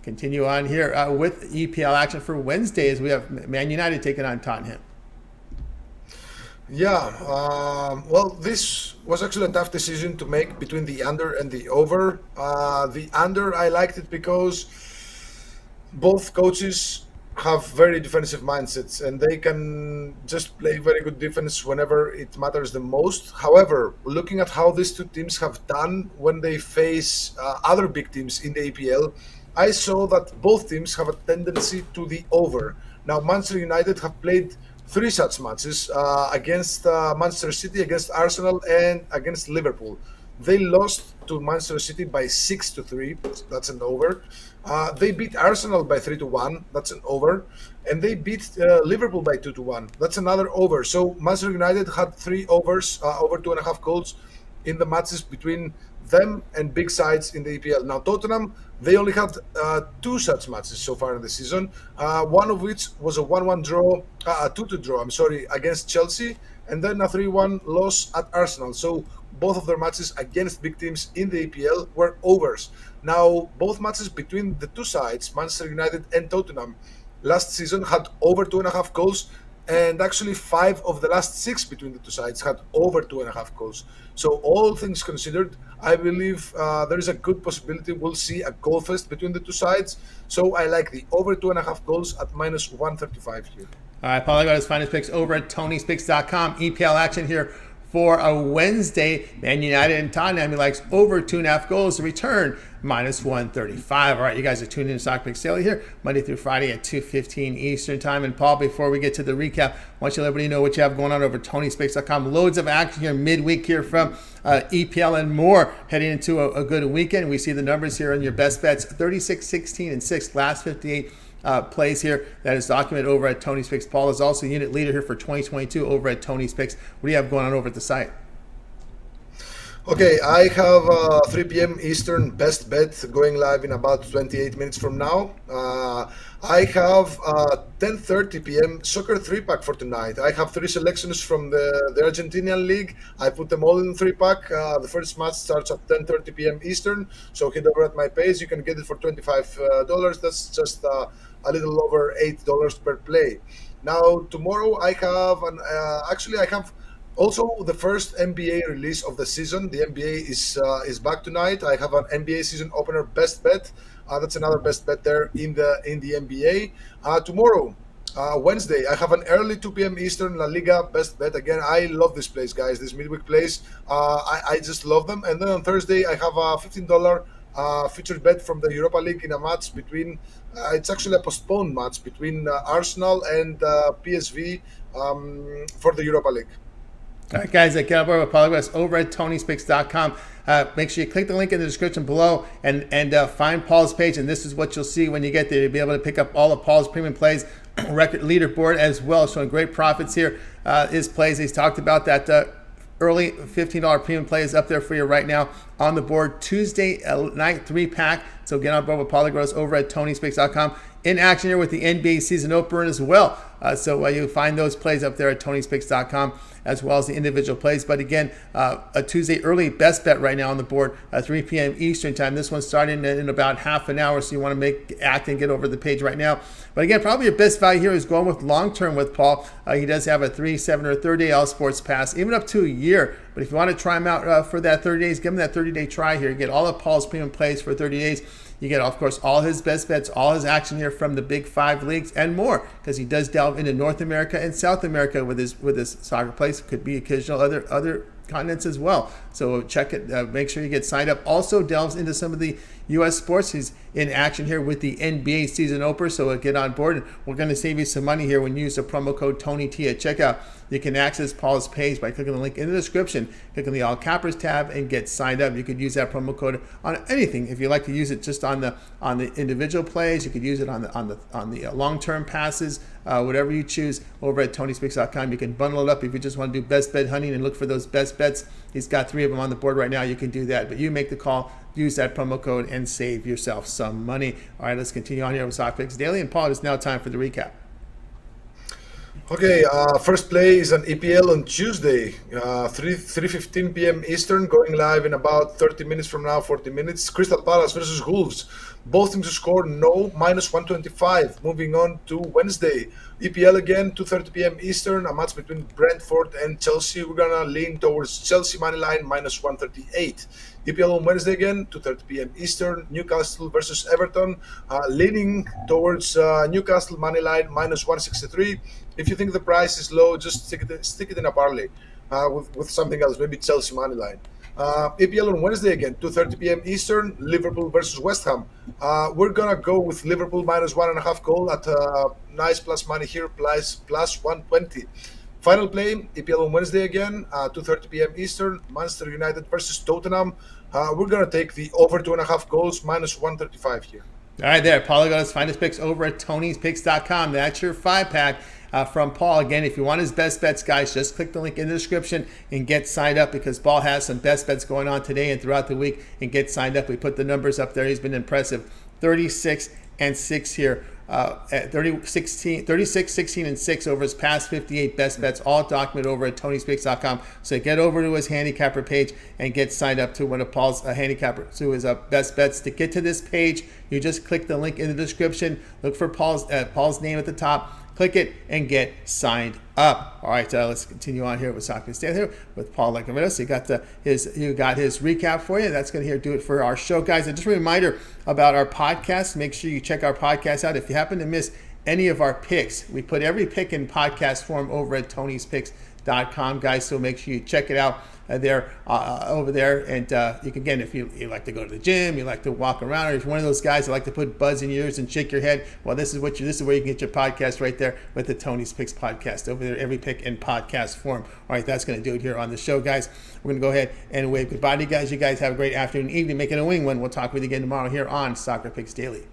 Continue on here with EPL action for Wednesday as we have Man United taking on Tottenham. Yeah, well, this was actually a tough decision to make between the under and the over. The under, I liked it because both coaches have very defensive mindsets and they can just play very good defense whenever it matters the most. However, looking at how these two teams have done when they face other big teams in the EPL, I saw that both teams have a tendency to the over. Now, Manchester United have played three such matches against Manchester City, against Arsenal, and against Liverpool. They lost to Manchester City by 6-3. That's an over. They beat Arsenal by 3-1. That's an over. And they beat Liverpool by 2-1. That's another over. So Manchester United had three overs, over 2.5 goals in the matches between them and big sides in the EPL. Now, Tottenham, they only had two such matches so far in the season, one of which was a 1-1 draw, a 2-2 draw, I'm sorry, against Chelsea, and then a 3-1 loss at Arsenal. So both of their matches against big teams in the EPL were overs. Now, both matches between the two sides, Manchester United and Tottenham, last season had over 2.5 goals, and actually five of the last six between the two sides had over 2.5 goals. So all things considered, I believe there is a good possibility we'll see a goal fest between the two sides. So I like the over 2.5 goals at minus 135 here. All right, Paul, I got his finest picks over at Tony'sPicks.com. EPL action here for a Wednesday. Man United and Tottenham. He likes over 2.5 goals to return, minus 135. All right, you guys are tuned in to Stock Pick Daily here, Monday through Friday at 2:15 Eastern Time. And Paul, before we get to the recap, I want you to let everybody know what you have going on over at Tony'sPicks.com. Loads of action here midweek here from EPL and more, heading into a good weekend. We see the numbers here on your best bets: 36, 16, and 6, last 58 plays here. That is documented over at Tony's Picks. Paul is also unit leader here for 2022 over at Tony's Picks. What do you have going on over at the site? Okay, I have 3 p.m. Eastern best bet going live in about 28 minutes from now. I have 10:30 p.m. soccer 3-pack for tonight. I have three selections from the Argentinian league. I put them all in 3-pack. The first match starts at 10:30 p.m. Eastern. So head over at my page. You can get it for $25. That's just a little over $8 per play. Now tomorrow I have I have also the first NBA release of the season. The NBA is back tonight. I have an NBA season opener best bet. That's another best bet there in the NBA. Tomorrow, Wednesday, I have an early 2 p.m. Eastern La Liga best bet. Again, I love this place, guys. This midweek plays, I just love them. And then on Thursday, I have a $15 featured bet from the Europa League in a match between. It's actually a postponed match between Arsenal and PSV for the Europa League. All right, guys, get up over Polygraphs over at Tony'sPicks.com. Make sure you click the link in the description below and find Paul's page. And this is what you'll see when you get there. You'll be able to pick up all of Paul's premium plays, record leaderboard as well, showing great profits here. His plays, he's talked about that early $15 premium play is up there for you right now on the board. Tuesday night 3-pack. So get on board with Polygraphs over at Tony'sPicks.com. In action here with the NBA season opener as well. So you find those plays up there at Tony'sPicks.com, as well as the individual plays. But again, a Tuesday early best bet right now on the board at 3 p.m. Eastern time. This one's starting in about half an hour, so you want to act and get over the page right now. But again, probably your best value here is going with long-term with Paul. He does have a 3, 7, or 30-day all sports pass, even up to a year. But if you want to try him out for that 30 days, give him that 30-day try here. You get all of Paul's premium plays for 30 days. You get, of course, all his best bets, all his action here from the Big 5 leagues and more, because he does delve into North America and South America with his soccer plays. Could be occasional other continents as well. So check it. Make sure you get signed up. Also delves into some of the U.S. sports. He's in action here with the NBA season opener. So get on board. And we're going to save you some money here when you use the promo code TonyT at checkout. You can access Paul's page by clicking the link in the description, clicking the All Cappers tab, and get signed up. You could use that promo code on anything. If you like to use it just on the individual plays, you could use it on the long-term passes, whatever you choose over at Tony'sPicks.com. You can bundle it up if you just want to do best bet hunting and look for those best bets. He's got 3 of them on the board right now. You can do that, but you make the call, use that promo code, and save yourself some money. All right, let's continue on here with Stock Picks Daily. And Paul, it's now time for the recap. Okay, first play is an EPL on Tuesday, 3:15 p.m. Eastern, going live in about 30 minutes from now, 40 minutes. Crystal Palace versus Wolves. Both teams to score, no, minus 125. Moving on to Wednesday. EPL again, 2:30 p.m. Eastern, a match between Brentford and Chelsea. We're going to lean towards Chelsea money line, minus 138. EPL on Wednesday again, 2:30 p.m. Eastern, Newcastle versus Everton. Leaning towards Newcastle money line, minus 163. If you think the price is low, just stick it in a parlay with something else, maybe Chelsea money line. EPL on Wednesday again, 2:30 p.m. Eastern, Liverpool versus West Ham. We're gonna go with Liverpool minus 1.5 goal at nice plus money here, plus 120. Final play, EPL on Wednesday again, 2:30 p.m. Eastern, Manchester United versus Tottenham. We're gonna take the over 2.5 goals, minus 135 here. All right, there. Paul Lagouretos, find his picks over at Tony'sPicks.com. That's your 5-pack from Paul. Again, if you want his best bets, guys, just click the link in the description and get signed up, because Paul has some best bets going on today and throughout the week. And get signed up. We put the numbers up there. He's been impressive. 36-6 here. At 36, 16, and 6 over his past 58 best bets, all documented over at Tony'sPicks.com. So get over to his handicapper page and get signed up to one of Paul's handicappers, to his best bets. To get to this page, you just click the link in the description. Look for Paul's name at the top. Click it and get signed up. All right, let's continue on here with Soccer Stand here with Paul Lagouretos. You got his recap for you. That's going to do it for our show, guys. And just a reminder about our podcast. Make sure you check our podcast out. If you happen to miss any of our picks, we put every pick in podcast form over at Tony'sPicks.com, guys. So make sure you check it out over there. And you can, again, if you like to go to the gym, you like to walk around, or if you're one of those guys that like to put buds in your ears and shake your head, well, this is where you can get your podcast right there with the Tony's Picks podcast over there. Every pick in podcast form. All right, that's going to do it here on the show, guys. We're going to go ahead and wave goodbye to you guys. You guys have a great afternoon, evening, making a wing one. We'll talk with you again tomorrow here on Soccer Picks Daily.